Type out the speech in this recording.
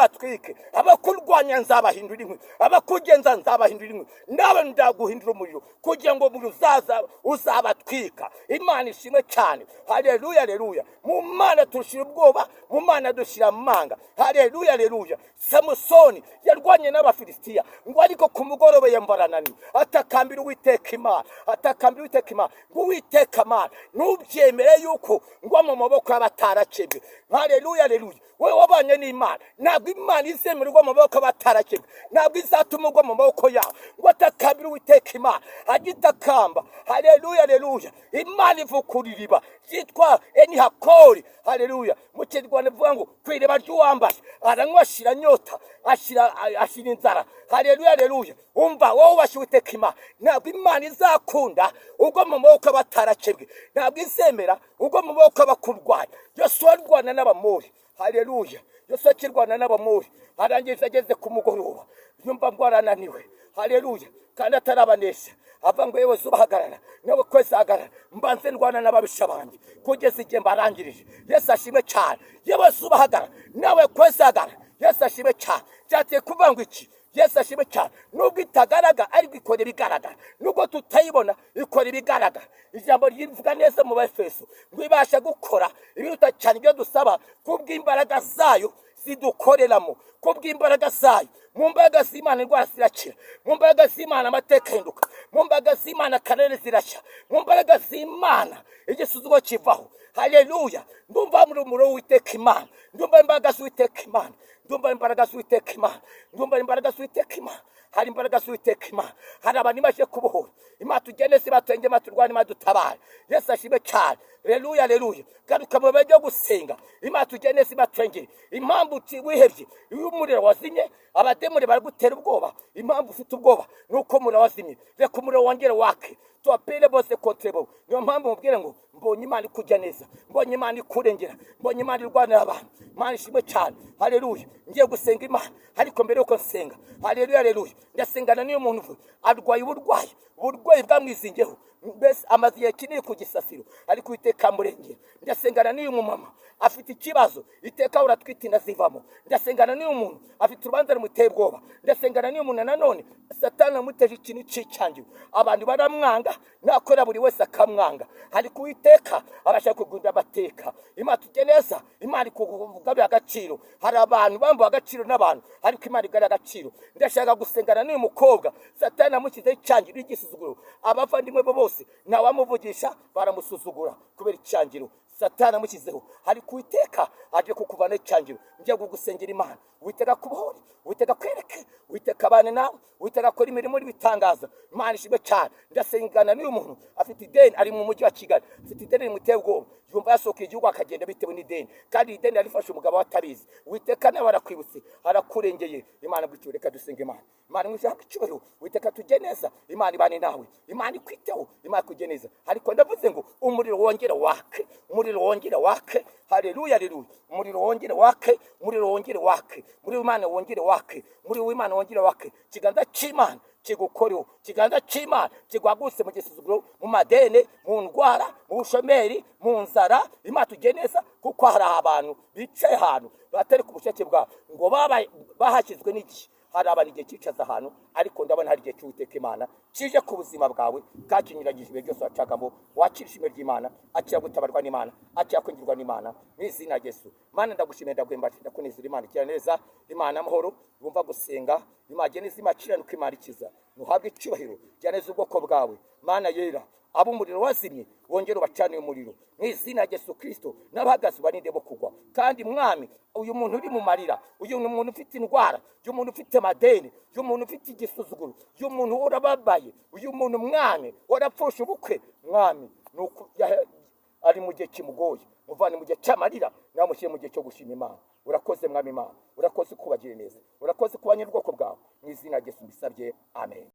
nzabatwike, abakurwanya nzabahindura inkwi, abakugenza nzabahindura inkwi, nawe ndaguhindura umuriro kugira ngo umuriro uzabatwika. Imana ishimwe cyane. Haleluya, haleluya. Mu Mana tushira ubwoba, mu Mana dushira amanga. Haleluya, haleluya. Samusoni yarwanye n'Abafilisitiya, ngo ariko ku mugoroba yambaranani atakambira Uwiteka Imana, atakambira Uwiteka Imana, ngo Uwiteka Mana ntubyemere yuko ngwa mu maboko y'abatarakebwe. Haleluya, haleluya. Wewe wabanye n'Imana, ntabwo Imana izemerwa mu maboko y'abatarakebwe, ntabwo izatuma ugwa mu maboko yawe. Ngo atakambira Uwiteka Imana, agitakamba. Haleluya, haleluya. Imana ivukura iriba ryitwa Enihakori. Haleluya. Mu Kinyarwanda bivuga ngo kw'iriba ry'uwambaye aranywa ashira nyota, ashira inzara. Haleluya, haleluya. Umva wowe ubasha Uwiteka Imana, ntabwo Imana izakunda ugwa mu maboko y'abatarakebwe, ntabwo izemera ugwa mu maboko y'abakurwanya. Yosuwa arwana n'Abamori. Haleluya. Yosuwa akirwana n'Abamori, arangije ageze ku mugoroba yumva ngo arananiwe. Haleluya. Kandi atarabanesha ava ngo yewe zubahagarara, nawe kwese hagarara, mbanze ndwana n'ababisha banjye kugeza igihe mbarangirije. Yesu ashimwe cyane. Yewe zubahagarara, nawe kwese hagarara. Yesu ashimwe cyane. Cyateye kuvuga ngo iki? Yesu ashimwe cyane. Nubwo itagaragara ariko ikora ibigaragara, nubwo tutayibona ikora ibigaragara. Ijambo rivuga neza mu Befeso ngo ibasha gukora ibiruta cyane ibyo dusaba kubw'imbaraga zayo zidukoreramo, kubw'imbaraga zayo. Mu mbaraga z'Imana indwara zirakira, mu mbaraga z'Imana amateka ahinduka, mu mbaraga z'Imana karere zirashya, mu mbaraga z'Imana igisuzuguro kivaho. Haleluya. Ndumva muri umuriro w'Uwiteka Imana, ndumva imbaraga z'Uwiteka Imana, ndumva imbaraga z'Uwiteka Imana, ndumva imbaraga z'Uwiteka Imana. Hari imbaraga z'Uwiteka Imana, hari abantu imaze kubohora. Imana tugenese batenge, Imana turwane, Imana dutabare. Yesu ashimwe cyane. Haleluya, haleluya. Garuka mu byo gusenga, Imana tugenese batenge. Impamvu wihebye iyo umuriro wazimye, abademoni baragutera ubwoba. Impamvu ufite ubwoba nuko umuriro wazimye. Reka umuriro wongere wake. Tuapele bose kontrebo. Niyo mpamvu mubwire ngo mbonye Imana ikujya neza, mbonye Imana ikurengera, mbonye Imana irwanira abantu. Imana ishimwe cyane. Haleluya. Ngiye gusenga Imana, ariko mbere yuko nsenga, haleluya, haleluya, ndasengana n'iyo muntu arwaye uburwayi bwamwizingeho, mbese amaze igihe kinini ku gisasiro, ariko Uwiteka murengera. Ndasengana n'iyo mumama afite ikibazo, iteka uratwite inazivamo. Ndasengana n'iyo muntu afite urubanza rumuteye ubwoba. Ndasengana n'iyo muntu nanone Satani amuteje ikintu cy'icyangiwe, abantu baramwanga, nakora buri wese akamwanga, ariko Uwiteka abasha kugunda amateka. Imana tugeneza, Imana ikugabira agaciro. Hari abantu bambuye agaciro n'abantu, ariko Imana igara agaciro. Ndashaka gusengana n'uyu mukobwa Satani amukizeho icyangiro n'igisuzuguro. Abavandimwe bo bose ntawamuvugisha, baramusuzugura kubera icyangiro Satani amukizeho, ariko Uwiteka aje kukuvana icyangiro. Ngiye kugusengera Imana, Uwiteka kubohore, Uwiteka kwereke, Uwiteka abane nawe, Uwiteka akora imirimo n'ibitangaza. Imana ishimwe cyane. Ndasengana n'uyu muntu afite ideni, ari mu mujyi wa Kigali, afite ideni rimuteye ubwoba, yumva yasohoka igihugu akagenda bitewe n'ideni, kandi ideni yarifashe umugabo watabizi. Uwiteka nawe arakwibutse, arakurengeye. Imana gutyo, reka dusenge Imana. Imana mwishaka icyubahiro, Uwiteka tugeneza, Imana ibane nawe, Imana ikwiteho, Imana kugeneza. Ariko ndavuze ngo umuriro wongere wake, umuriro wongere wake. Haleluya, haleluya. Umuriro wongere wake, umuriro wongere wake, umuriro w'Imana wongere wake, umuriro w'Imana wongere wake. Kiganza cy'Imana kigukoreho, kiganza cy'Imana kigwaguse mu gisuzuguro, mu madene, mu ndwara, mu bushomeri, mu nzara. Imana tugeneza, kuko hari abantu bicaye ahantu batari ku bushake bwabo, ngo bahashyizwe n'igihe. Hari abantu igihe cyicaza ahantu, ariko ndabona hari igihe cy'Uwiteka Imana kije ku buzima bwawe, kakinyuragije ibihe byose wacagamo. Wakira ishimwe ry'Imana, akira gutabarwa n'Imana, akira kwingirwa n'Imana, mu izina rya Yesu. Mana ndagushimira, ndaguhimbaza, ndakunezera. Imana ikira neza, Imana amahoro. Wumva gusenga, Imana geneza, Imana nuko Imana ikiza. Nuhabwe icyubahiro, geneza ubwoko bwawe. Mana yera, abo umuriro wazimye wongere ubacane umuriro, mu izina rya Yesu Kristo. N'abahagaze barinde bo kugwa. Kandi Mwami, uyu muntu uri mu marira, uyu muntu ufite indwara, uyu muntu ufite madeni, uyu muntu ufite igisuzuguro, uyu muntu urababaye, uyu muntu Mwami warapfusha ubukwe, Mwami nuko ari mu gihe kimugoye, muvane mu gihe cy'amarira, namushyire mu gihe cyo gushima Imana. Urakoze Mwami Imana, urakoze kubagire neza, urakoze kubanya ubwoko bwawe. Mu izina rya Yesu mbisabye, amen.